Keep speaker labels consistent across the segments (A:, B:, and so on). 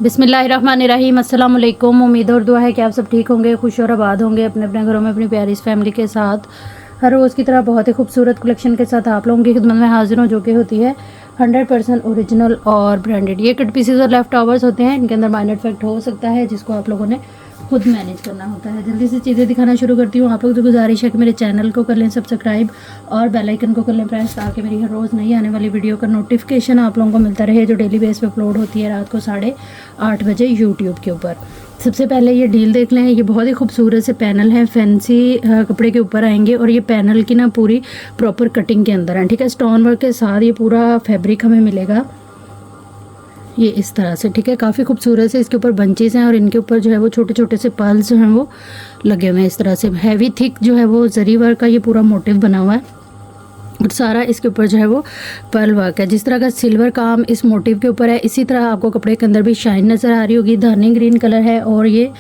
A: बिस्मिल्लाहिर्रहमानिर्रहीम। अस्सलाम वालेकुम। उम्मीद और दुआ है कि आप सब ठीक होंगे, खुश और आबाद होंगे अपने अपने घरों में अपनी प्यारी फैमिली के साथ। हर रोज़ की तरह बहुत ही खूबसूरत कलेक्शन के साथ आप लोगों की खिदमत में हाजिर हूँ, जो कि होती है 100% ओरिजिनल और ब्रांडेड। ये कट पीसेस और लेफ्ट ओवर्स होते हैं, इनके अंदर माइनर इफेक्ट हो सकता है जिसको आप लोगों ने खुद मैनेज करना होता है। जल्दी से चीज़ें दिखाना शुरू करती हूँ। आप लोग जो गुजारिश है कि मेरे चैनल को कर लें सब्सक्राइब और बेल आइकन को कर लें प्रेस, ताकि मेरी हर रोज़ नई आने वाली वीडियो का नोटिफिकेशन आप लोगों को मिलता रहे, जो डेली बेस पे अपलोड होती है रात को 8:30 बजे यूट्यूब के ऊपर। सबसे पहले ये डील देख लें। ये बहुत ही खूबसूरत से पैनल है, फैंसी कपड़े के ऊपर आएंगे और ये पैनल की ना पूरी प्रॉपर कटिंग के अंदर है, ठीक है। स्टोन वर्क के साथ ये पूरा फैब्रिक हमें मिलेगा ये इस तरह से, ठीक है। काफ़ी खूबसूरत से इसके ऊपर बंचेस हैं और इनके ऊपर जो है वो छोटे छोटे से पर्ल्स जो हैं वो लगे हुए हैं इस तरह से। हैवी थिक जो है वो जरी वर्क का ये पूरा मोटिव बना हुआ है और सारा इसके ऊपर जो है वो पर्ल वर्क है। जिस तरह का सिल्वर काम इस मोटिव के ऊपर है, इसी तरह आपको कपड़े के अंदर भी शाइन नज़र आ रही होगी। धानी ग्रीन कलर है और ये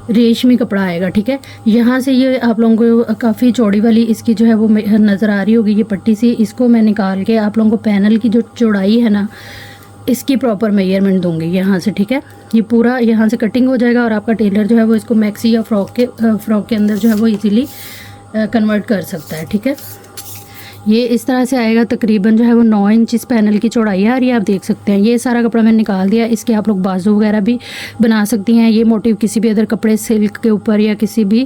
A: रेशमी कपड़ा आएगा, ठीक है। यहाँ से ये आप लोगों को काफ़ी चौड़ी वाली इसकी जो है वो नज़र आ रही होगी ये पट्टी सी। इसको मैं निकाल के आप लोगों को पैनल की जो चौड़ाई है ना, इसकी प्रॉपर मेजरमेंट दूंगी यहाँ से, ठीक है। ये पूरा यहाँ से कटिंग हो जाएगा और आपका टेलर जो है वो इसको मैक्सी या फ्रॉक के अंदर जो है वो इजीली कन्वर्ट कर सकता है, ठीक है। ये इस तरह से आएगा। तकरीबन जो है वो 9 इंच इस पैनल की चौड़ाई है और ये आप देख सकते हैं। ये सारा कपड़ा मैंने निकाल दिया। इसके आप लोग बाजू वगैरह भी बना सकती हैं। ये मोटिव किसी भी अदर कपड़े, सिल्क के ऊपर या किसी भी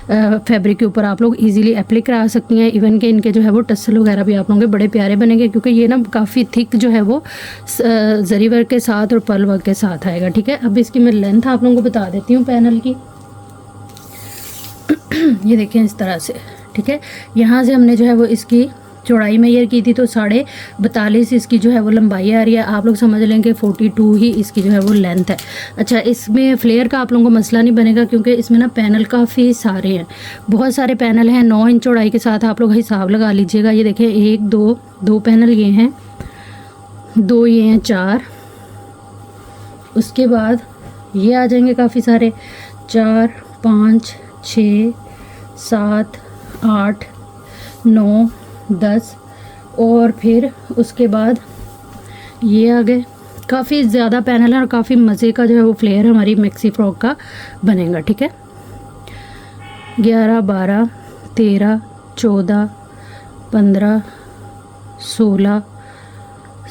A: फैब्रिक के ऊपर आप लोग इजीली अप्लाई करा सकती हैं। इवन के इनके जो है वो टसल वगैरह भी आप लोगों के बड़े प्यारे बनेंगे, क्योंकि ये ना काफ़ी थिक जो है वो जरी वर्क के साथ और पर्ल वर्क के साथ आएगा, ठीक है। अब इसकी मैं लेंथ आप लोगों को बता देती हूँ पैनल की। ये देखें इस तरह से, ठीक है। यहाँ से हमने जो है वो इसकी चौड़ाई मेजर की थी तो 42.5 इसकी जो है वो लंबाई आ रही है। आप लोग समझ लें कि 42 ही इसकी जो है वो लेंथ है। अच्छा, इसमें फ्लेयर का आप लोगों को मसला नहीं बनेगा, क्योंकि इसमें ना पैनल काफ़ी सारे हैं, बहुत सारे पैनल हैं। 9 इंच चौड़ाई के साथ आप लोग हिसाब लगा लीजिएगा। ये देखें 1 2 पैनल ये हैं, 2 ये हैं, 4, उसके बाद ये आ जाएंगे काफ़ी सारे, 4 5 6 7 8 9 10 और फिर उसके बाद ये आ गए। काफ़ी ज़्यादा पैनल है और काफ़ी मज़े का जो है वो फ्लेयर हमारी मैक्सी फ्रॉक का बनेगा, ठीक है। 11 12 13 14 15 16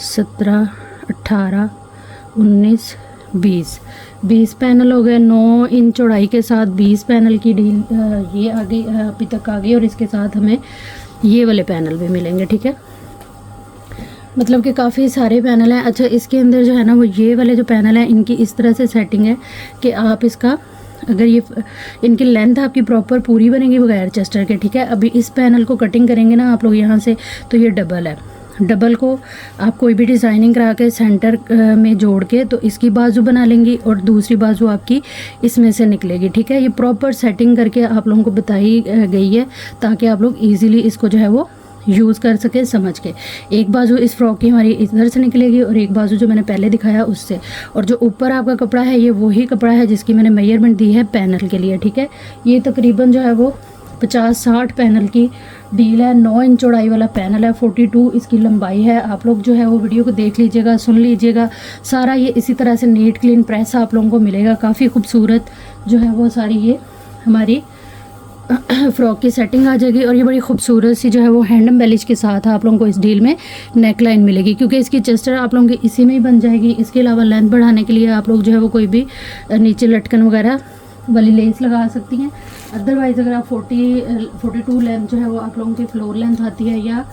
A: 17 18 19 20 पैनल हो गए। 9 इंच चौड़ाई के साथ 20 पैनल की डील ये आगे अभी तक आ गई और इसके साथ हमें ये वाले पैनल भी मिलेंगे, ठीक है। मतलब कि काफ़ी सारे पैनल हैं। अच्छा, इसके अंदर जो है ना वो ये वाले जो पैनल हैं इनकी इस तरह से सेटिंग है कि आप इसका अगर ये इनकी लेंथ आपकी प्रॉपर पूरी बनेगी बगैर चेस्टर के, ठीक है। अभी इस पैनल को कटिंग करेंगे ना आप लोग यहाँ से, तो ये डबल है। डबल को आप कोई भी डिज़ाइनिंग करा के सेंटर में जोड़ के तो इसकी बाजू बना लेंगी और दूसरी बाजू आपकी इसमें से निकलेगी, ठीक है। ये प्रॉपर सेटिंग करके आप लोगों को बताई गई है ताकि आप लोग इजीली इसको जो है वो यूज़ कर सके समझ के। एक बाजू इस फ्रॉक की हमारी इधर से निकलेगी और एक बाजू जो मैंने पहले दिखाया उससे, और जो ऊपर आपका कपड़ा है ये वही कपड़ा है जिसकी मैंने मेजरमेंट दी है पैनल के लिए, ठीक है। ये तकरीबन जो है वो 50-60 पैनल की डील है। 9 इंच चौड़ाई वाला पैनल है, 42 इसकी लंबाई है। आप लोग जो है वो वीडियो को देख लीजिएगा, सुन लीजिएगा सारा। ये इसी तरह से नीट क्लीन प्रेस आप लोगों को मिलेगा। काफ़ी खूबसूरत जो है वो सारी ये हमारी फ्रॉक की सेटिंग आ जाएगी और ये बड़ी खूबसूरत सी जो है वो हैंड एम्बेलिश के साथ आप लोगों को इस डील में नेक लाइन मिलेगी, क्योंकि इसकी चेस्टर आप लोगों की इसी में ही बन जाएगी। इसके अलावा लेंथ बढ़ाने के लिए आप लोग जो है वो कोई भी नीचे लटकन वगैरह वाली लेस लगा सकती हैं। अदरवाइज़ अगर आप 42 लेंथ जो है वो आप लोगों की फ्लोर लेंथ आती है या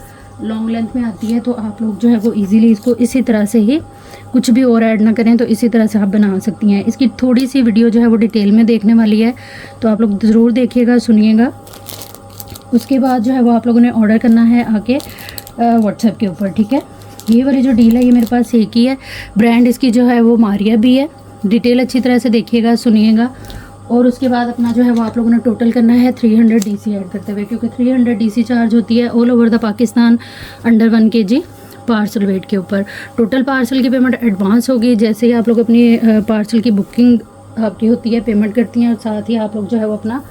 A: लॉन्ग लेंथ में आती है, तो आप लोग जो है वो इजीली इसको इसी तरह से ही, कुछ भी और ऐड ना करें, तो इसी तरह से आप बना सकती हैं। इसकी थोड़ी सी वीडियो जो है वो डिटेल में देखने वाली है, तो आप लोग ज़रूर देखिएगा, सुनिएगा। उसके बाद जो है वो आप लोगों ने ऑर्डर करना है आके व्हाट्सएप के ऊपर, ठीक है। ये वाली जो डील है ये मेरे पास एक ही है। ब्रांड इसकी जो है वो मारिया भी है। डिटेल अच्छी तरह से देखिएगा, सुनिएगा। और उसके बाद अपना जो है वो आप लोगों ने टोटल करना है 300 DC ऐड करते हुए, क्योंकि 300 DC चार्ज होती है all over the Pakistan under 1 kg parcel weight के ऊपर। टोटल पार्सल की पेमेंट एडवांस होगी। जैसे ही आप लोग अपनी पार्सल की बुकिंग आपकी होती है, पेमेंट करती हैं, और साथ ही आप लोग जो है वो अपना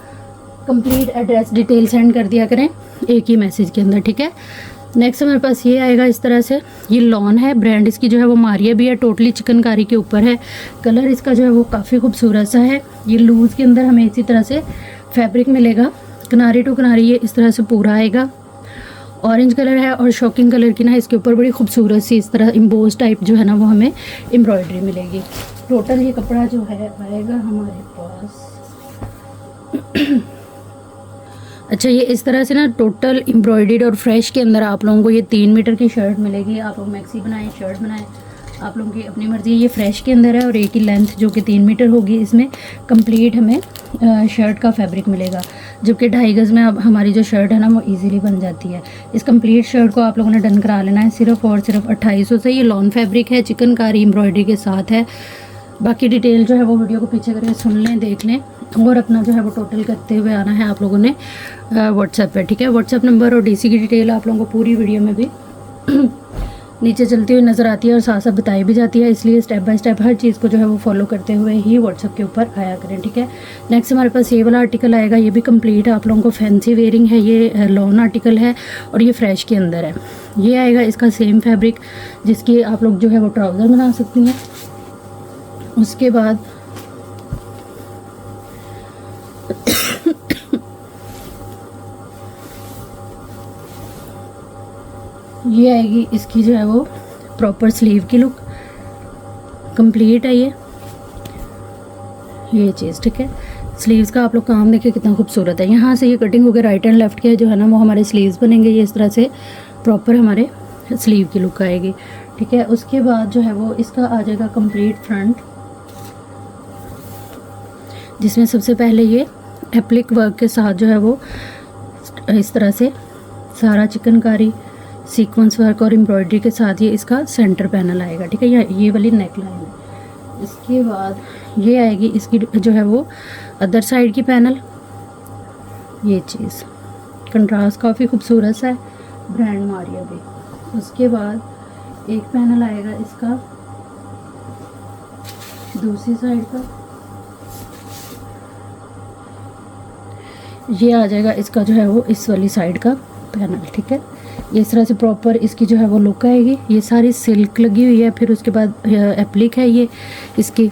A: कंप्लीट एड्रेस डिटेल सेंड कर दिया करें एक ही मैसेज के अंदर, ठीक है। नेक्स्ट हमारे पास ये आएगा इस तरह से, ये लॉन है, ब्रांड इसकी जो है वो मारिया भी है, टोटली चिकनकारी के ऊपर है। कलर इसका जो है वो काफ़ी खूबसूरत सा है। ये लूज़ के अंदर हमें इसी तरह से फैब्रिक मिलेगा, किनारे टू किनारे ये इस तरह से पूरा आएगा। ऑरेंज कलर है और शॉकिंग कलर की ना इसके ऊपर बड़ी खूबसूरत सी इस तरह इम्बोज टाइप जो है ना वो हमें एम्ब्रॉयडरी मिलेगी। टोटल ये कपड़ा जो है आएगा हमारे पास अच्छा, ये इस तरह से ना टोटल एम्ब्रॉयडर्ड और फ्रेश के अंदर आप लोगों को ये 3 मीटर की शर्ट मिलेगी। आप लोग मैक्सी बनाएं, शर्ट बनाएं, आप लोगों की अपनी मर्ज़ी है। ये फ्रेश के अंदर है और एक ही लेंथ जो कि 3 मीटर होगी। इसमें कंप्लीट हमें शर्ट का फैब्रिक मिलेगा, जबकि 2.5 गज़ में अब हमारी जो शर्ट है ना वो इजीली बन जाती है। इस कंप्लीट शर्ट को आप लोगों ने डन करा लेना है सिर्फ और सिर्फ 2800 से। ये लॉन फैब्रिक है, चिकनकारी एम्ब्रॉयडरी के साथ है। बाकी डिटेल जो है वो वीडियो को पीछे करके सुन लें, देख लें और अपना जो है वो टोटल करते हुए आना है आप लोगों ने व्हाट्सएप पे, ठीक है। व्हाट्सएप नंबर और डीसी की डिटेल आप लोगों को पूरी वीडियो में भी नीचे चलती हुई नज़र आती है और साथ साथ बताई भी जाती है, इसलिए स्टेप बाय स्टेप हर चीज़ को जो है वो फॉलो करते हुए ही व्हाट्सएप के ऊपर आया करें, ठीक है। नेक्स्ट हमारे पास ये वाला आर्टिकल आएगा, ये भी कंप्लीट आप लोगों को फैंसी वेयरिंग है। ये लॉन आर्टिकल है और ये फ्रेश के अंदर है। ये आएगा इसका सेम फैब्रिक, जिसकी आप लोग जो है वो ट्राउज़र बना सकती हैं। उसके बाद ये आएगी इसकी जो है वो प्रॉपर स्लीव की लुक, कंप्लीट है ये चीज़, ठीक है। स्लीव्स का आप लोग काम देखिए कितना खूबसूरत है। यहाँ से ये कटिंग होकर राइट एंड लेफ्ट के जो है ना वो हमारे स्लीव्स बनेंगे। ये इस तरह से प्रॉपर हमारे स्लीव की लुक आएगी, ठीक है। उसके बाद जो है वो इसका आ जाएगा कंप्लीट फ्रंट, जिसमें सबसे पहले ये एप्लिक वर्क के साथ जो है वो इस तरह से सारा चिकनकारी सीक्वेंस वर्क और एम्ब्रॉयडरी के साथ ये इसका सेंटर पैनल आएगा, ठीक है। ये वाली नेक लाइन है। इसके बाद ये आएगी इसकी जो है वो अदर साइड की पैनल। ये चीज़ कंट्रास्ट काफ़ी खूबसूरत सा है, ब्रांड मारिया भी। उसके बाद एक पैनल आएगा इसका दूसरी साइड का, ये आ जाएगा इसका जो है वो इस वाली साइड का पैनल, ठीक है। ये इस तरह से प्रॉपर इसकी जो है वो लुक आएगी। ये सारी सिल्क लगी हुई है। फिर उसके बाद एप्लिक है ये इसकी,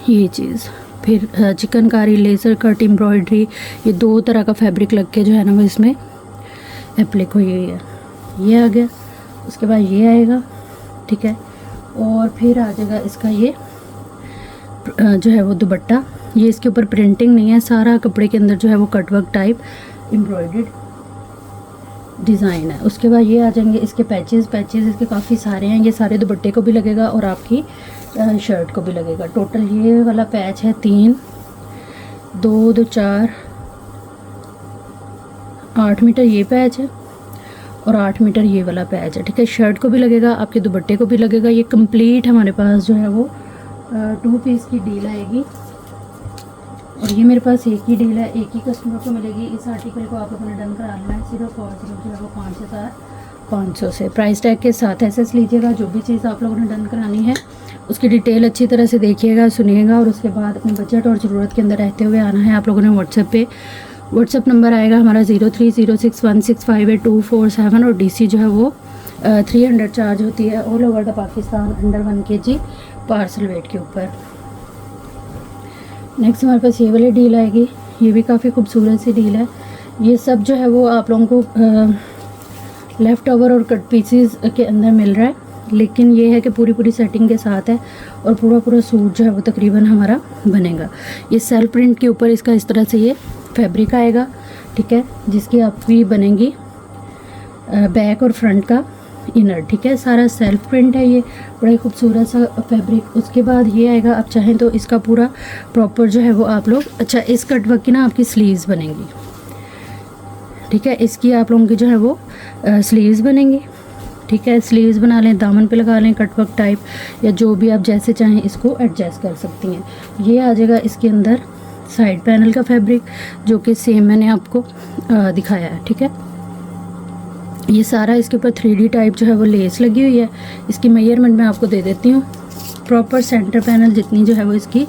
A: ये चीज़। फिर चिकनकारी लेज़र कट एम्ब्रॉयडरी, ये 2 तरह का फैब्रिक लग के जो है ना वो इसमें एप्लिक हुई हुई है। ये आ गया। उसके बाद ये आएगा, ठीक है। और फिर आ जाएगा इसका ये जो है वो दुपट्टा। ये इसके ऊपर प्रिंटिंग नहीं है, सारा कपड़े के अंदर जो है वो कटवर्क टाइप एम्ब्रॉयडर्ड डिज़ाइन है। उसके बाद ये आ जाएंगे इसके पैचेस इसके काफ़ी सारे हैं। ये सारे दुपट्टे को भी लगेगा और आपकी शर्ट को भी लगेगा। टोटल ये वाला पैच है 3, 2, 2, 4, 8 मीटर ये पैच है और 8 मीटर ये वाला पैच है, ठीक है। शर्ट को भी लगेगा, आपके दुपट्टे को भी लगेगा। ये कंप्लीट हमारे पास जो है वो 2 पीस की डील आएगी और ये मेरे पास एक ही डील है, एक ही कस्टमर को मिलेगी। इस आर्टिकल को आप लोगों ने डन करा लेना है सिर्फ और सिर्फ जो है वो 5,500 से। प्राइस टैग के साथ एसएस लीजिएगा। जो भी चीज़ आप लोगों ने डन करानी है उसकी डिटेल अच्छी तरह से देखिएगा, सुनिएगा और उसके बाद अपने बजट और ज़रूरत के अंदर रहते हुए आना है आप लोगों ने व्हाट्सएप पे। व्हाट्सएप नंबर आएगा हमारा 030616582447 और डीसी जो है वो 300 चार्ज होती है all over the Pakistan under 1 kg parcel weight के ऊपर। नेक्स्ट हमारे पास ये वाली डील आएगी। ये भी काफ़ी खूबसूरत सी डील है। ये सब जो है वो आप लोगों को लेफ़्ट ओवर और कट पीसेस के अंदर मिल रहा है, लेकिन ये है कि पूरी सेटिंग के साथ है और पूरा सूट जो है वो तकरीबन हमारा बनेगा। ये सेल्फ प्रिंट के ऊपर इसका इस तरह से ये फैब्रिक आएगा, ठीक है, जिसकी आपकी बनेगी बैक और फ्रंट का इनर, ठीक है। सारा सेल्फ प्रिंट है, ये बड़ा ही खूबसूरत सा फैब्रिक। उसके बाद ये आएगा, आप चाहें तो इसका पूरा प्रॉपर जो है वो आप लोग, अच्छा इस कट वर्क की ना आपकी स्लीव्स बनेंगी, ठीक है। इसकी आप लोगों की जो है वो स्लीव्स बनेंगी, ठीक है। स्लीव्स बना लें, दामन पे लगा लें कट वर्क टाइप, या जो भी आप जैसे चाहें इसको एडजस्ट कर सकती हैं। ये आ जाएगा इसके अंदर साइड पैनल का फैब्रिक, जो कि सेम मैंने आपको दिखाया है, ठीक है। ये सारा इसके ऊपर 3D टाइप जो है वो लेस लगी हुई है। इसकी मेजरमेंट मैं आपको दे देती हूँ। प्रॉपर सेंटर पैनल जितनी जो है वो इसकी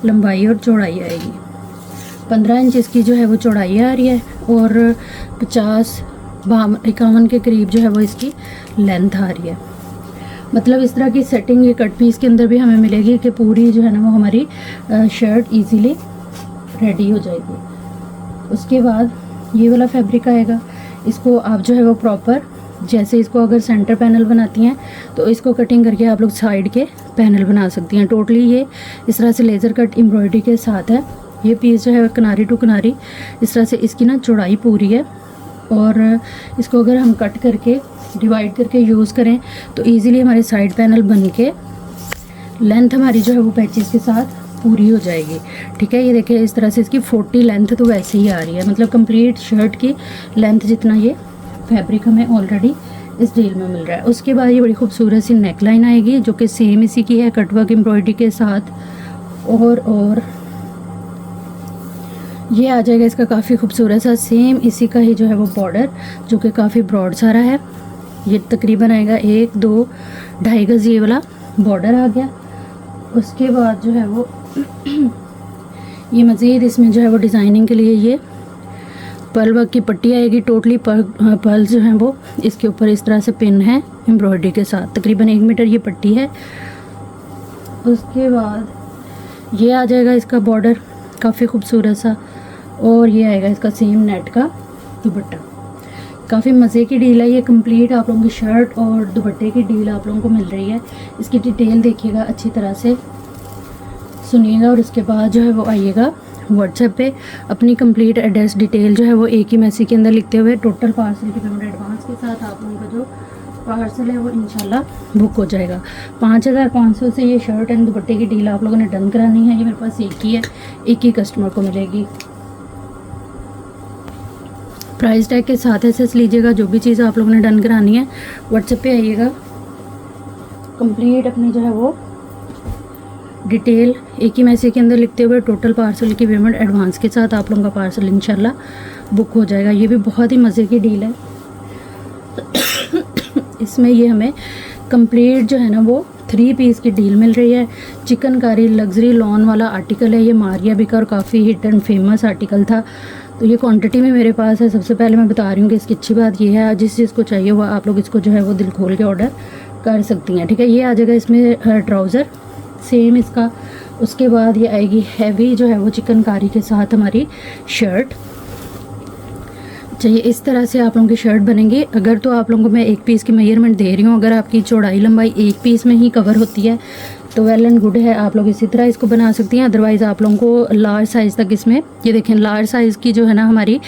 A: लंबाई और चौड़ाई आएगी, 15 इंच इसकी जो है वो चौड़ाई आ रही है और 50 51 के करीब जो है वो इसकी लेंथ आ रही है। मतलब इस तरह की सेटिंग ये कट पीस के अंदर भी हमें मिलेगी कि पूरी जो है ना वो हमारी शर्ट इजीली रेडी हो जाएगी। उसके बाद ये वाला फैब्रिक आएगा, इसको आप जो है वो प्रॉपर, जैसे इसको अगर सेंटर पैनल बनाती हैं तो इसको कटिंग करके आप लोग साइड के पैनल बना सकती हैं। टोटली ये इस तरह से लेज़र कट एम्ब्रॉयडरी के साथ है। ये पीस जो है किनारी टू किनारी इस तरह से इसकी ना चौड़ाई पूरी है, और इसको अगर हम कट करके डिवाइड करके यूज़ करें तो इजीली हमारे साइड पैनल बन के लेंथ हमारी जो है वो पैचेस के साथ पूरी हो जाएगी। ठीक है, ये देखिए इस तरह से इसकी 40 लेंथ तो वैसे ही आ रही है, मतलब कंप्लीट शर्ट की लेंथ जितना ये फैब्रिक हमें ऑलरेडी इस डील में मिल रहा है। उसके बाद ये बड़ी खूबसूरत सी नेक लाइन आएगी जो कि सेम इसी की है, कटवर्क एम्ब्रॉयडरी के साथ। और ये आ जाएगा इसका काफ़ी खूबसूरत सा सेम इसी का ही जो है वो बॉर्डर, जो कि काफ़ी ब्रॉड सारा है। ये तकरीबन आएगा 1, 2, 2.5 गज ये वाला बॉर्डर आ गया। उसके बाद जो है वो ये मज़ीद इसमें जो है वो डिज़ाइनिंग के लिए ये पर्ल वर्क की पट्टी आएगी। टोटली पर्ल जो है वो इसके ऊपर इस तरह से पिन है एम्ब्रॉयडरी के साथ, तकरीबन 1 मीटर ये पट्टी है। उसके बाद ये आ जाएगा इसका बॉर्डर काफ़ी खूबसूरत सा, और ये आएगा इसका सेम नेट का दुपट्टा। काफ़ी मज़े की डील है ये, कंप्लीट आप लोगों की शर्ट और दुपट्टे की डील आप लोगों को मिल रही है। इसकी डिटेल देखिएगा, अच्छी तरह से सुनिएगा, और उसके बाद जो है वो आइएगा व्हाट्सएप पे अपनी कंप्लीट एड्रेस डिटेल जो है वो एक ही मैसेज के अंदर लिखते हुए टोटल पार्सल की पेमेंट एडवांस के साथ आप लोगों का जो पार्सल है वो इंशाल्लाह बुक हो जाएगा। 5500 से ये शर्ट एंड दुपट्टे की डील आप लोगों ने डन करानी है। ये मेरे पास एक ही है, एक ही कस्टमर को मिलेगी। प्राइस टैग के साथ एसेस लीजिएगा। जो भी चीज़ आप लोगों ने डन करानी है व्हाट्सएप पे आइएगा, कंप्लीट अपनी जो है वो डिटेल एक ही मैसेज के अंदर लिखते हुए टोटल पार्सल की पेमेंट एडवांस के साथ आप लोगों का पार्सल इंशाल्लाह बुक हो जाएगा। ये भी बहुत ही मज़े की डील है। इसमें ये हमें कंप्लीट जो है ना वो 3 पीस की डील मिल रही है। चिकनकारी लग्जरी लॉन वाला आर्टिकल है ये, मारिया बिका और काफ़ी हिट एंड फेमस आर्टिकल था, तो ये क्वांटिटी में मेरे पास है। सबसे पहले मैं बता रही हूँ कि इसकी अच्छी बात ये है, जिस चीज़ को चाहिए वो आप लोग इसको जो है वो दिल खोल के ऑर्डर कर सकती हैं। ठीक है, ये आ जाएगा इसमें ट्राउज़र सेम इसका। उसके बाद ये आएगी हैवी जो है वो चिकनकारी के साथ हमारी शर्ट। चाहिए इस तरह से आप लोगों की शर्ट बनेंगी। अगर तो आप लोगों को मैं एक पीस की मेजरमेंट दे रही हूँ, अगर आपकी चौड़ाई लंबाई एक पीस में ही कवर होती है तो वेल एंड गुड है, आप लोग इसी तरह इसको बना सकती हैं। अदरवाइज़ आप लोगों को लार्ज साइज़ तक इसमें, ये देखें लार्ज साइज़ की जो है ना हमारी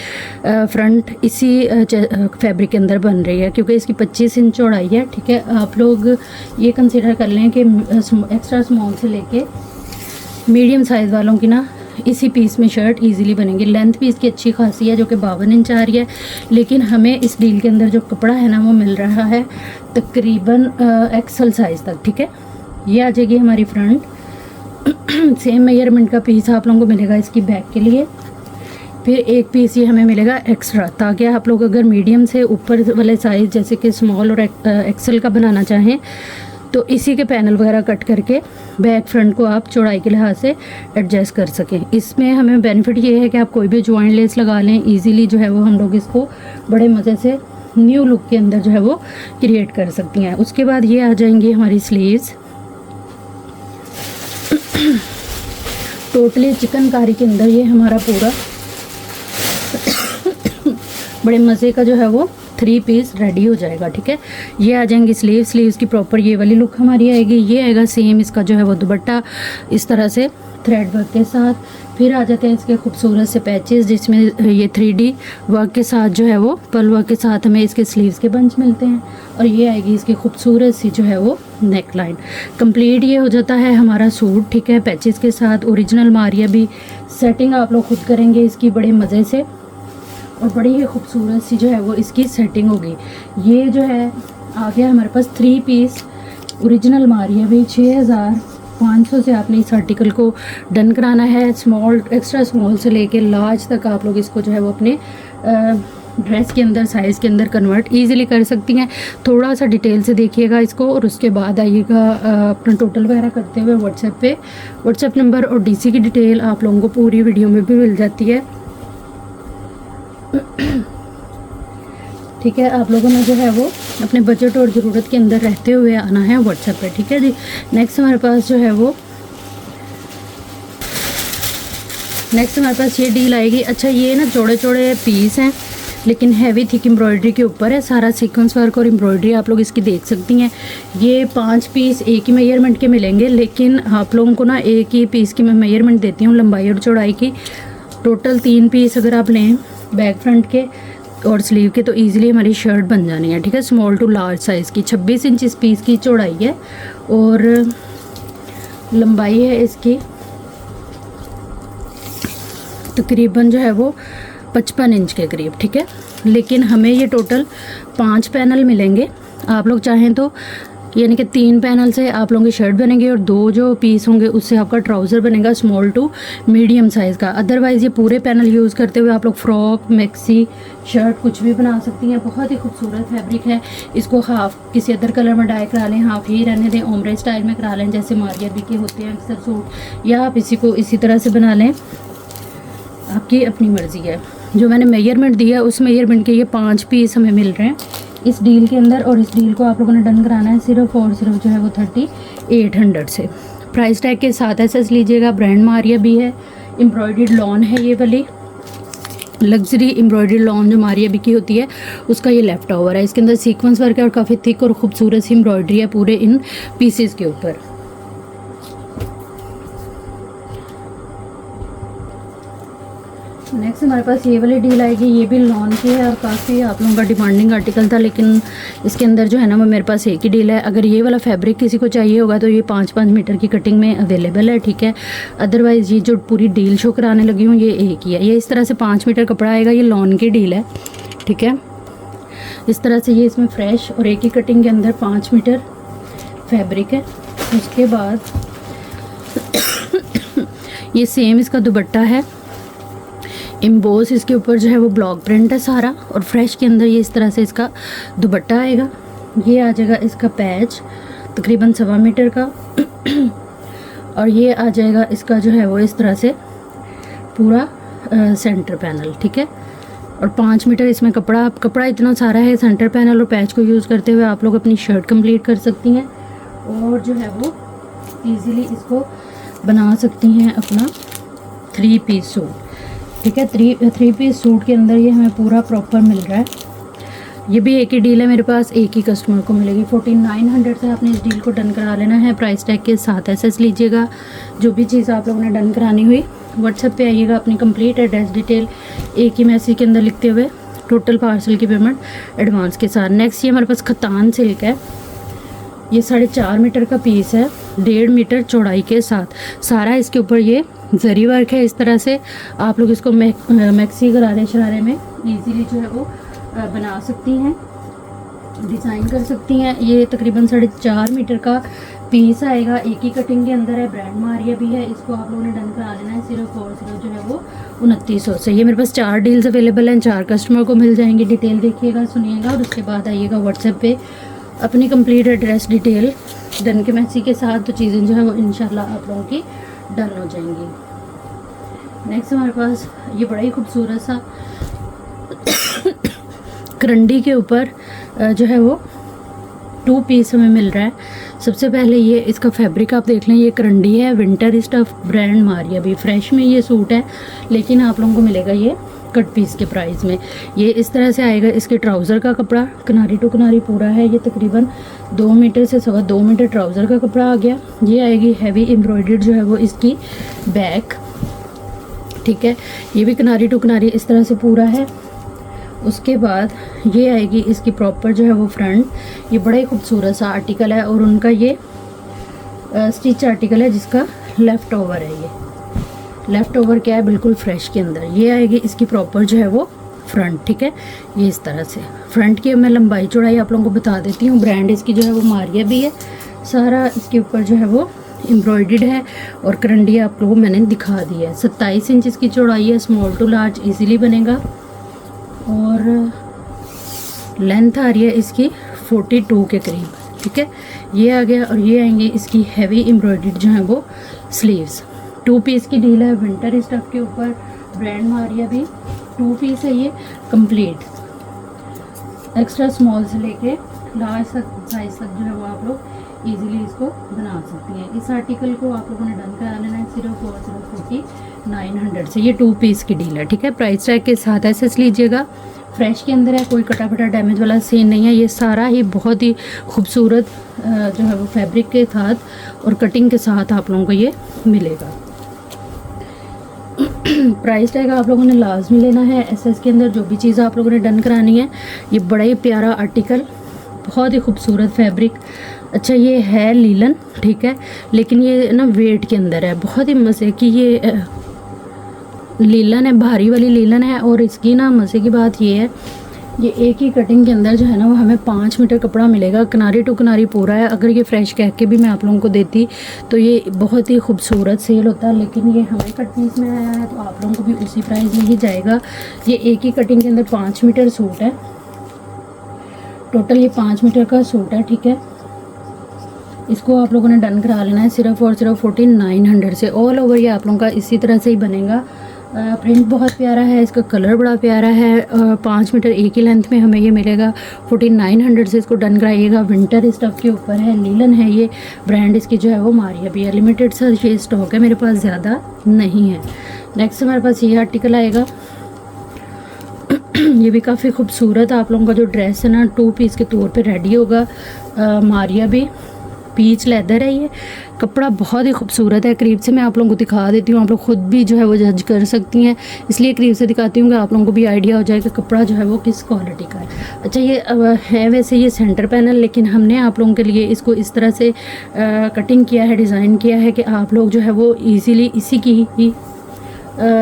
A: फ्रंट इसी फैब्रिक के अंदर बन रही है, क्योंकि इसकी 25 इंच चौड़ाई है। ठीक है, आप लोग ये कंसिडर कर लें कि एक्स्ट्रा स्मॉल से लेके मीडियम साइज़ वालों की ना इसी पीस में शर्ट इजीली बनेगी। लेंथ भी इसकी अच्छी खासी है जो कि 52 इंच आ रही है, लेकिन हमें इस डील के अंदर जो कपड़ा है ना वो मिल रहा है तकरीबन एक्सल साइज़ तक। ठीक है, ये आ जाएगी हमारी फ्रंट। सेम मेजरमेंट का पीस आप लोगों को मिलेगा इसकी बैक के लिए, फिर एक पीस ये हमें मिलेगा एक्स्ट्रा, ताकि आप लोग अगर मीडियम से ऊपर वाले साइज़ जैसे कि स्मॉल और एक्सल का बनाना चाहें तो इसी के पैनल वगैरह कट करके बैक फ्रंट को आप चौड़ाई के लिहाज से एडजस्ट कर सकें। इसमें हमें बेनिफिट ये है कि आप कोई भी जॉइंट लेस लगा लें, इजीली जो है वो हम लोग इसको बड़े मज़े से न्यू लुक के अंदर जो है वो क्रिएट कर सकती हैं। उसके बाद ये आ जाएंगी हमारी स्लीव्स। टोटली चिकनकारी के अंदर ये हमारा पूरा बड़े मज़े का जो है वो 3 पीस रेडी हो जाएगा। ठीक है, ये आ जाएंगी स्लीव्स की प्रॉपर ये वाली लुक हमारी आएगी। ये आएगा सेम इसका जो है वो दुपट्टा इस तरह से थ्रेड वर्क के साथ। फिर आ जाते हैं इसके खूबसूरत से पैचेस, जिसमें ये 3D वर्क के साथ जो है वो पर्ल वर्क के साथ हमें इसके स्लीव्स के बंच मिलते हैं। और ये आएगी इसकी खूबसूरत सी जो है वो नेक लाइन। कंप्लीट ये हो जाता है हमारा सूट। ठीक है, पैचेस के साथ ओरिजिनल मारिया भी सेटिंग आप लोग खुद करेंगे इसकी बड़े मज़े से, और बड़ी ही खूबसूरत सी जो है वो इसकी सेटिंग होगी। ये जो है आ गया हमारे पास 3 पीस ओरिजिनल मारिया भी। 6500 से आपने इस आर्टिकल को डन कराना है। स्मॉल एक्स्ट्रा स्मॉल से लेके लार्ज तक आप लोग इसको जो है वो अपने ड्रेस के अंदर साइज़ के अंदर कन्वर्ट ईजिली कर सकती हैं। थोड़ा सा डिटेल से देखिएगा इसको, और उसके बाद आइएगा अपना टोटल वगैरह करते हुए व्हाट्सएप पे। व्हाट्सएप नंबर और DC की डिटेल आप लोगों को पूरी वीडियो में भी मिल जाती है। ठीक है, आप लोगों ने जो है वो अपने बजट और ज़रूरत के अंदर रहते हुए आना है व्हाट्सएप पे। ठीक है जी। नेक्स्ट हमारे पास जो है वो हमारे पास ये डील आएगी। अच्छा, ये ना चौड़े चौड़े पीस हैं लेकिन हैवी थिक एम्ब्रॉयडरी के ऊपर है, सारा सीक्वेंस वर्क और एम्ब्रॉयडरी आप लोग इसकी देख सकती हैं। ये 5 पीस एक ही मेजरमेंट के मिलेंगे, लेकिन आप लोगों को ना एक ही पीस की मैं मेजरमेंट देती हूँ लंबाई और चौड़ाई की। टोटल 3 पीस अगर आप लें बैक फ्रंट के और स्लीव के तो ईजिली हमारी शर्ट बन जानी है। ठीक है, स्मॉल टू लार्ज साइज़ की 26 इंच इस पीस की चौड़ाई है और लंबाई है इसकी तकरीबन जो है वो 55 इंच के करीब। ठीक है, लेकिन हमें ये टोटल 5 पैनल मिलेंगे। आप लोग चाहें तो यानी कि 3 पैनल से आप लोगों की शर्ट बनेगी और 2 जो पीस होंगे उससे आपका ट्राउज़र बनेगा स्मॉल टू मीडियम साइज़ का। अदरवाइज़ ये पूरे पैनल यूज़ करते हुए आप लोग फ्रॉक, मैक्सी, शर्ट कुछ भी बना सकती हैं। बहुत ही खूबसूरत फैब्रिक है। इसको हाफ किसी अदर कलर में डाई करा लें, हाफ ही रहने दें, ओमरे स्टाइल में करा लें जैसे मारिया बी के होते हैं अक्सर सूट, या आप इसी को इसी तरह से बना लें, आपकी अपनी मर्ज़ी है। जो मैंने मेजरमेंट दिया उस मेजरमेंट के ये 5 पीस हमें मिल रहे हैं इस डील के अंदर, और इस डील को आप लोगों ने डन कराना है सिर्फ और सिर्फ जो है वो 3800 से। प्राइस टैग के साथ एसएस लीजिएगा। ब्रांड मारिया भी है, एम्ब्रॉयडर्ड लॉन है, ये वाली लग्जरी एम्ब्रॉयडर्ड लॉन जो मारिया बी की होती है उसका ये लेफ्ट ओवर है। इसके अंदर सीक्वेंस वर्क है और काफ़ी थिक और खूबसूरत सी एम्ब्रॉयडरी है पूरे इन पीसेस के ऊपर। नेक्स्ट हमारे पास ये वाली डील आएगी। ये भी लॉन की है और काफ़ी आप लोगों का डिमांडिंग आर्टिकल था, लेकिन इसके अंदर जो है ना वो मेरे पास एक ही डील है। अगर ये वाला फैब्रिक किसी को चाहिए होगा तो ये 5-5 मीटर की कटिंग में अवेलेबल है। ठीक है, अदरवाइज़ ये जो पूरी डील शो कराने लगी हूँ ये एक ही है। ये इस तरह से 5 मीटर कपड़ा आएगा, ये लॉन की डील है। ठीक है, इस तरह से ये इसमें फ्रेश और एक ही कटिंग के अंदर 5 मीटर फैब्रिक है। उसके बाद ये सेम इसका दुपट्टा है, एम्बोस इसके ऊपर जो है वो ब्लॉक प्रिंट है सारा, और फ्रेश के अंदर ये इस तरह से इसका दुपट्टा आएगा। ये आ जाएगा इसका पैच तकरीबन 1.25 मीटर का और ये आ जाएगा इसका जो है वो इस तरह से पूरा सेंटर पैनल। ठीक है, और 5 मीटर इसमें कपड़ा इतना सारा है। सेंटर पैनल और पैच को यूज़ करते हुए आप लोग अपनी शर्ट कंप्लीट कर सकती हैं और जो है वो ईज़िली इसको बना सकती हैं अपना 3 पीस सूट। ठीक है, 3 पीस सूट के अंदर ये हमें पूरा प्रॉपर मिल रहा है। ये भी एक ही डील है मेरे पास, एक ही कस्टमर को मिलेगी। 4900 से आपने इस डील को डन करा लेना है। प्राइस टैग के साथ एसएस लीजिएगा। जो भी चीज़ आप लोगों ने डन करानी हुई व्हाट्सएप पे आइएगा, अपनी कंप्लीट एड्रेस डिटेल एक ही मैसेज के अंदर लिखते हुए टोटल पार्सल की पेमेंट एडवांस के साथ। नेक्स्ट ये हमारे पास खतान सिल्क है। ये 4.5 मीटर का पीस है, 1.5 मीटर चौड़ाई के साथ। सारा इसके ऊपर ये जरी वर्क है। इस तरह से आप लोग इसको मैक्सी गरारे शरारे में इजीली जो है वो बना सकती हैं, डिज़ाइन कर सकती हैं। ये तकरीबन 4.5 मीटर का पीस आएगा, एक ही कटिंग के अंदर है। ब्रांड मारिया भी है। इसको आप लोगों ने डन करा लेना है सिर्फ और सिर्फ जो है वो 2900 से। ये मेरे पास 4 डील्स अवेलेबल हैं, 4 कस्टमर को मिल जाएंगी। डिटेल देखिएगा, सुनिएगा और उसके बाद आइएगा व्हाट्सएप पे अपनी कंप्लीट एड्रेस डिटेल डन के मैसेज के साथ, तो चीज़ें जो है वो इंशाल्लाह आप लोगों की डन हो जाएंगी। नेक्स्ट हमारे पास ये बड़ा ही खूबसूरत सा करंडी के ऊपर जो है वो 2 पीस हमें मिल रहा है। सबसे पहले ये इसका फैब्रिक आप देख लें, ये करंडी है, विंटर स्टफ, ब्रांड मारिया भी। फ्रेश में ये सूट है लेकिन आप लोगों को मिलेगा ये कट पीस के प्राइस में। ये इस तरह से आएगा। इसके ट्राउज़र का कपड़ा किनारी टू किनारी पूरा है। ये तकरीबन 2 मीटर से 2.25 मीटर ट्राउज़र का कपड़ा आ गया। ये आएगी हैवी एम्ब्रॉयडर्ड जो है वो इसकी बैक। ठीक है, ये भी किनारी टू किनारी इस तरह से पूरा है। उसके बाद ये आएगी इसकी प्रॉपर जो है वो फ्रंट। ये बड़ा ही खूबसूरत सा आर्टिकल है और उनका ये स्टिच आर्टिकल है जिसका लेफ़्ट ओवर है। ये लेफ़्ट ओवर क्या है, बिल्कुल फ्रेश के अंदर। ये आएगी इसकी प्रॉपर जो है वो फ्रंट। ठीक है, ये इस तरह से फ्रंट की मैं लंबाई चौड़ाई आप लोगों को बता देती हूँ। ब्रांड इसकी जो है वो मारिया भी है। सारा इसके ऊपर जो है वो एम्ब्रॉयडर्ड है और करंडी आप लोगों को मैंने दिखा दी है। 27 इंच इसकी चौड़ाई है, स्मॉल टू लार्ज इजीली बनेगा। और लेंथ आ रही है इसकी 42 के करीब। ठीक है, ये आ गया। और ये आएंगे इसकी हैवी एम्ब्रॉयडर्ड जो है वो स्लीव्स। 2 पीस की डील है, विंटर स्टफ के ऊपर, ब्रांड मारिया भी। 2 पीस है ये कंप्लीट। एक्स्ट्रा स्मॉल से लेके लार्ज साइज तक जो है वो आप लोग इजीली इसको बना सकती हैं। इस आर्टिकल को आप लोगों ने डन करा लेना है सिर्फ और सिर्फ 4900 से। ये 2 पीस की डील है, ठीक है। प्राइस टैग के साथ ऐसे लीजिएगा। फ्रेश के अंदर है, कोई कटा फटा डैमेज वाला सीन नहीं है। ये सारा ही बहुत ही खूबसूरत जो है वो फैब्रिक के साथ और कटिंग के साथ आप लोगों को ये मिलेगा। प्राइस टैग आप लोगों ने लाजमी लेना है। एसएस के अंदर जो भी चीज़ आप लोगों ने डन करानी है, ये बड़ा ही प्यारा आर्टिकल, बहुत ही खूबसूरत फैब्रिक। अच्छा ये है लीलन, ठीक है, लेकिन ये ना वेट के अंदर है, बहुत ही मज़े की ये लीलन है, भारी वाली लीलन है। और इसकी ना मज़े की बात ये है, ये एक ही कटिंग के अंदर जो है ना वो हमें 5 मीटर कपड़ा मिलेगा, किनारी टू किनारी पूरा है। अगर ये फ्रेश कह के भी मैं आप लोगों को देती तो ये बहुत ही खूबसूरत सेल होता, लेकिन ये हमें कट पीस में आया है तो आप लोगों को भी उसी प्राइस में ही जाएगा। ये एक ही कटिंग के अंदर 5 मीटर सूट है, टोटल ये 5 मीटर का सूट है, ठीक है। इसको आप लोगों ने डन करा लेना है सिर्फ और सिर्फ 4900 से। ऑल ओवर ये आप लोगों का इसी तरह से ही बनेगा। प्रिंट बहुत प्यारा है, इसका कलर बड़ा प्यारा है। 5 मीटर एक ही लेंथ में हमें ये मिलेगा। 4900 से इसको डन कराइएगा। विंटर स्टफ़ के ऊपर है, लीलन है ये। ब्रांड इसकी जो है वो मारिया भी है। लिमिटेड सा ये स्टॉक है, मेरे पास ज़्यादा नहीं है। नेक्स्ट हमारे पास ये आर्टिकल आएगा। ये भी काफ़ी खूबसूरत आप लोगों का जो ड्रेस है ना 2 पीस के तौर पे रेडी होगा। मारिया भी पीच लेदर है, ये कपड़ा बहुत ही खूबसूरत है। करीब से मैं आप लोगों को दिखा देती हूँ, आप लोग खुद भी जो है वो जज कर सकती हैं, इसलिए करीब से दिखाती हूँ कि आप लोगों को भी आइडिया हो जाए कि कपड़ा जो है वो किस क्वालिटी का है। अच्छा ये है वैसे ये सेंटर पैनल, लेकिन हमने आप लोगों के लिए इसको इस तरह से कटिंग किया है, डिज़ाइन किया है कि आप लोग जो है वो ईज़िली इसी की ही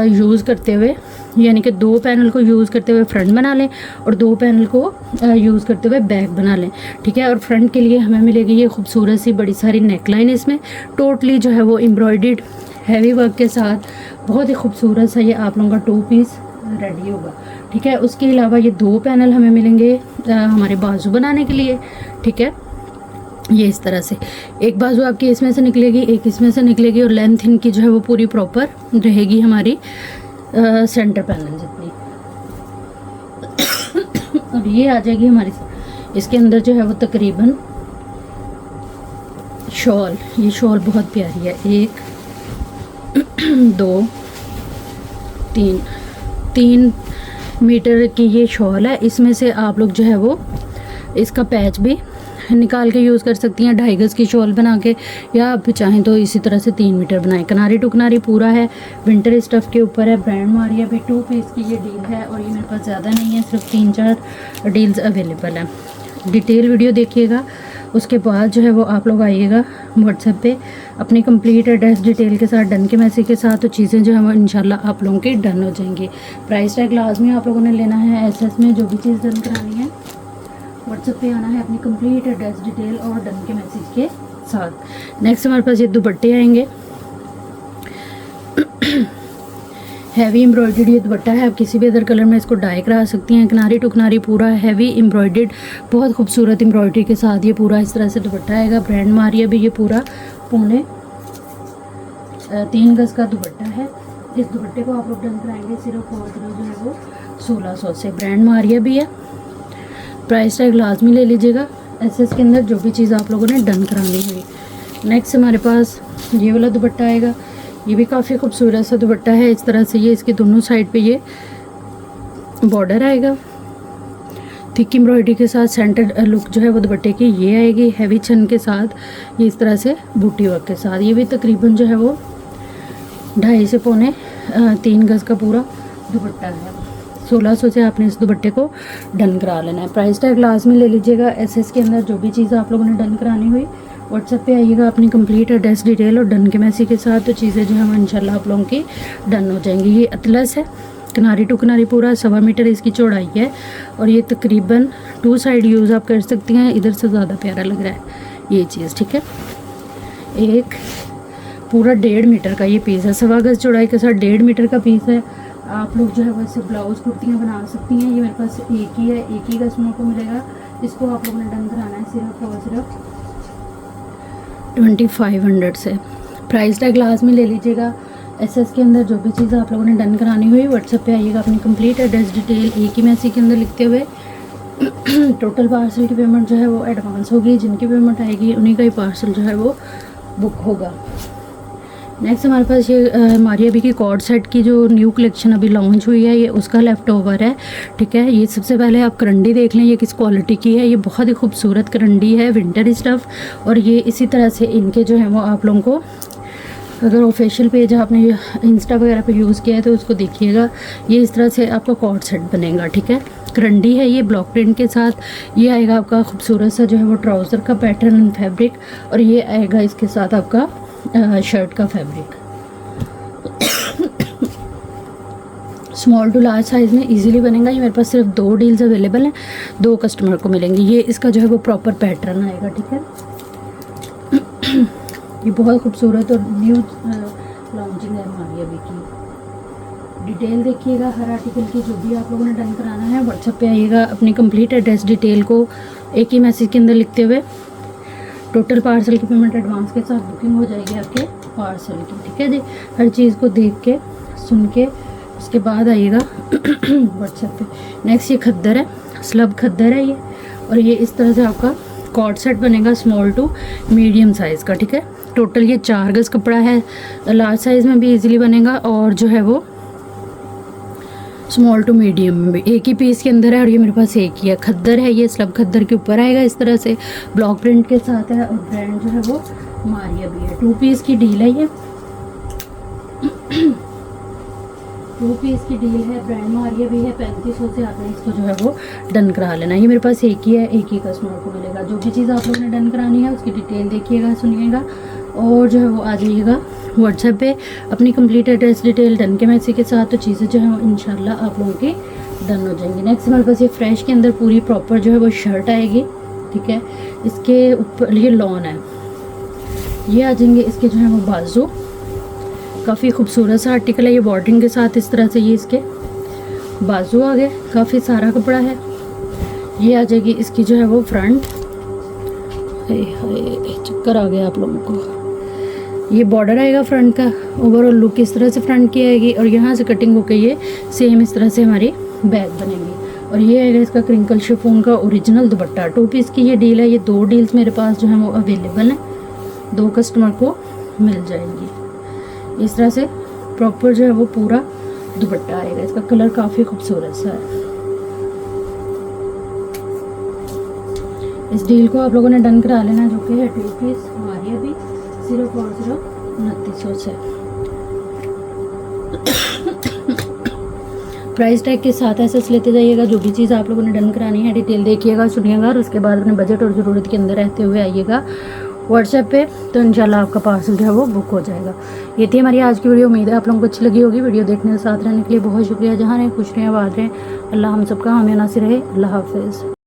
A: यूज़ करते हुए, यानी कि 2 पैनल को यूज़ करते हुए फ्रंट बना लें और 2 पैनल को यूज़ करते हुए बैक बना लें, ठीक है। और फ्रंट के लिए हमें मिलेगी ये खूबसूरत सी बड़ी सारी नेकलाइन, इसमें टोटली जो है वो एम्ब्रॉयडर्ड हैवी वर्क के साथ बहुत ही खूबसूरत सा ये आप लोगों का 2 पीस रेडी होगा, ठीक है। उसके अलावा ये 2 पैनल हमें मिलेंगे हमारे बाजू बनाने के लिए, ठीक है। ये इस तरह से एक बाजू आपकी इसमें से निकलेगी, एक इसमें से निकलेगी, और लेंथ इनकी जो है वो पूरी प्रॉपर रहेगी हमारी सेंटर पैनल जितनी। और ये आ जाएगी हमारी, इसके अंदर जो है वो तकरीबन शॉल, ये शॉल बहुत प्यारी है। 1 2 3 मीटर की ये शॉल है। इसमें से आप लोग जो है वो इसका पैच भी निकाल के यूज़ कर सकती हैं। 2.5 गज की शॉल बना के, या आप चाहें तो इसी तरह से 3 मीटर बनाएं। किनारी टू किनारी पूरा है, विंटर स्टफ़ के ऊपर है। ब्रांड मारिया भी 2 पीस की ये डील है, और ये मेरे पास ज़्यादा नहीं है, सिर्फ 3-4 डील्स अवेलेबल हैं। डिटेल वीडियो देखिएगा, उसके बाद जो है वो आप लोग आइएगा व्हाट्सएप पे अपनी कंप्लीट एड्रेस डिटेल के साथ, डन के मैसेज के साथ, तो चीज़ें जो है वो इंशाल्लाह आप लोगों की डन हो जाएंगी। प्राइस टैग लाजमी आप लोगों ने लेना है। एसएस में जो भी चीज़ डन करानी है व्हाट्सएप पे आना है अपनी कंप्लीट एड्रेस डिटेल और डन के मैसेज के साथ। नेक्स्ट हमारे पास ये दुपट्टे आएंगे। हैवी एम्ब्रॉयडर्ड ये दुपट्टा है, आप किसी भी अदर कलर में इसको डाई करा सकती हैं। किनारी टू किनारी पूरा हैवी एम्ब्रॉयडर्ड, बहुत खूबसूरत एम्ब्रॉयडरी के साथ ये पूरा इस तरह से दुपट्टा आएगा। ब्रांड मारिया भी ये पूरा 3 गज का दुपट्टा है। इस दुपट्टे को आप लोग डन कराएंगे सिर्फ और सिर्फ जो है वो 1600 से। ब्रांड मारिया भी है। प्राइस टैग लाजमी ले लीजिएगा। एसएस के अंदर जो भी चीज़ आप लोगों ने डन करानी हुई। नेक्स्ट हमारे पास ये वाला दुपट्टा आएगा। ये भी काफ़ी खूबसूरत सा दुपट्टा है। इस तरह से ये इसके दोनों साइड पे ये बॉर्डर आएगा थिक एम्ब्रॉयडरी के साथ। सेंटर लुक जो है वो दुपट्टे की ये आएगी हैवी छन के साथ, ये इस तरह से बूटी वर्क के साथ। ये भी तकरीबन जो है वो 2.5 से 3 गज का पूरा दुपट्टा है। 1600 से आपने इस दुपट्टे को डन करा लेना है। प्राइस टैग लाजमी ले लीजिएगा। एसएस के अंदर जो भी चीज़ आप लोगों ने डन करानी हुई व्हाट्सएप पे आइएगा अपनी कंप्लीट एड्रेस डिटेल और डन के मैसेज के साथ, तो चीज़ें जो है इंशाल्लाह आप लोगों की डन हो जाएंगी। ये अतलस है, किनारी टू किनारी पूरा 1.25 मीटर इसकी चौड़ाई है, और ये तकरीबन 2 साइड यूज़ आप कर सकती हैं। इधर से ज़्यादा प्यारा लग रहा है ये चीज़, ठीक है। एक पूरा 1.5 मीटर का ये पीस है, 1.25 गज चौड़ाई के साथ 1.5 मीटर का पीस है। आप लोग जो है वो इससे ब्लाउज़ कुर्तियाँ बना सकती हैं। ये मेरे पास एक ही है, एक ही कस्टमर को मिलेगा। इसको आप लोगों ने डन कराना है सिर्फ और सिर्फ 2500 से। प्राइस टैग लाजमी ले लीजिएगा। एसएस के अंदर जो भी चीज़ आप लोगों ने डन करानी हुई व्हाट्सएप पे आइएगा अपनी कंप्लीट एड्रेस डिटेल एक ही मैसेज के अंदर लिखते हुए टोटल पार्सल की पेमेंट जो है वो एडवांस होगी, जिनकी पेमेंट आएगी उन्हीं का ही पार्सल जो है वो बुक होगा। नेक्स्ट हमारे पास ये मारिया बी की कॉर्ड सेट की जो न्यू कलेक्शन अभी लॉन्च हुई है, ये उसका लेफ़्ट ओवर है, ठीक है। ये सबसे पहले आप करंडी देख लें, ये किस क्वालिटी की है। ये बहुत ही खूबसूरत करंडी है, विंटर स्टफ़। और ये इसी तरह से इनके जो है वो आप लोगों को, अगर ऑफिशियल पेज आपने इंस्टा वगैरह पे यूज़ किया है तो उसको देखिएगा। ये इस तरह से आपका कॉर्ड सेट बनेगा, ठीक है। करंडी है ये ब्लॉक प्रिंट के साथ। ये आएगा आपका खूबसूरत सा जो है वो ट्राउज़र का पैटर्न एंड फैब्रिक, और ये आएगा इसके साथ आपका शर्ट का fabric. Small to large size में इजीली बनेगा। ये मेरे पास सिर्फ 2 डील्स अवेलेबल हैं, 2 कस्टमर को मिलेंगी। ये इसका जो है वो प्रॉपर पैटर्न आएगा, ठीक है। ये बहुत खूबसूरत और न्यू लॉन्चिंग है मारिया बी की। डिटेल देखिएगा हर आर्टिकल की, जो भी आप लोगों ने डन कराना है व्हाट्सएप पे आइएगा अपनी कंप्लीट एड्रेस डिटेल को एक ही मैसेज के अंदर लिखते हुए। टोटल पार्सल की पेमेंट एडवांस के साथ बुकिंग हो जाएगी आपके पार्सल की, ठीक है जी। हर चीज़ को देख के सुन के उसके बाद आइएगा व्हाट्सएप पे। नेक्स्ट ये खद्दर है, स्लब खद्दर है ये, और ये इस तरह से आपका कॉर्ड सेट बनेगा स्मॉल टू मीडियम साइज़ का, ठीक है। टोटल ये 4 गज़ कपड़ा है, लार्ज साइज़ में भी इजीली बनेगा और जो है वो स्मॉल टू मीडियम में भी एक ही पीस के अंदर है। और ये मेरे पास एक ही है, खद्दर है ये, स्लब खद्दर के ऊपर आएगा इस तरह से, ब्लॉक प्रिंट के साथ है, और ब्रांड जो है वो मारिया भी है। 2 पीस की डील है ये, 2 पीस की डील है, ब्रांड मारिया भी है। 3500 से आपने इसको जो है वो डन करा लेना। ये मेरे पास एक ही है, एक ही कस्टमर को मिलेगा। जो भी चीज़ आप लोगों ने डन करानी है उसकी डिटेल देखिएगा, सुनिएगा, और जो है वो आ जाइएगा व्हाट्सएप पे अपनी कंप्लीट एड्रेस डिटेल डन के मैसेज के साथ। तो चीज़ें जो है वो इंशाल्लाह आप लोगों की डन हो जाएंगी। नेक्स्ट हमारे पास ये फ्रेश के अंदर पूरी प्रॉपर जो है वो शर्ट आएगी, ठीक है। इसके ऊपर ये लॉन है, ये आ जाएंगे इसके जो है वो बाजू। काफ़ी खूबसूरत सा आर्टिकल है ये, बॉर्डरिंग के साथ इस तरह से ये इसके बाजू आ गए। काफ़ी सारा कपड़ा है। ये आ जाएगी इसकी जो है वो फ्रंट। चक्कर आ गया आप लोगों को। ये बॉर्डर आएगा फ्रंट का, ओवरऑल लुक इस तरह से फ्रंट की आएगी, और यहाँ से कटिंग होकर ये सेम इस तरह से हमारी बैग बनेगी। और ये आएगा इसका क्रिंकल शिफॉन का ओरिजिनल दुपट्टा। 2 पीस की ये डील है। ये 2 डील्स मेरे पास जो है वो अवेलेबल हैं, 2 कस्टमर को मिल जाएंगी। इस तरह से प्रॉपर जो है वो पूरा दुपट्टा आएगा। इसका कलर काफ़ी खूबसूरत सा है। इस डील को आप लोगों ने डन करा लेना, जो कि है 2 पीस मारिया भी, सिर्फ और सिर्फ 2900 से। प्राइस टैग के साथ ऐसे लेते जाइएगा। जो भी चीज़ आप लोगों ने डन करानी है डिटेल देखिएगा, सुनिएगा, और उसके बाद अपने बजट और ज़रूरत के अंदर रहते हुए आइएगा व्हाट्सएप पे। तो इंशाल्लाह आपका पार्सल जो है वो बुक हो जाएगा। ये थी हमारी आज की वीडियो। उम्मीद है आप लोगों को अच्छी लगी होगी। वीडियो देखने के साथ रहने के लिए बहुत शुक्रिया। जहाँ रहें खुश रहें, आबाद रहें। अल्लाह हम सबका हामी नासिर रहे। अल्लाह हाफिज़।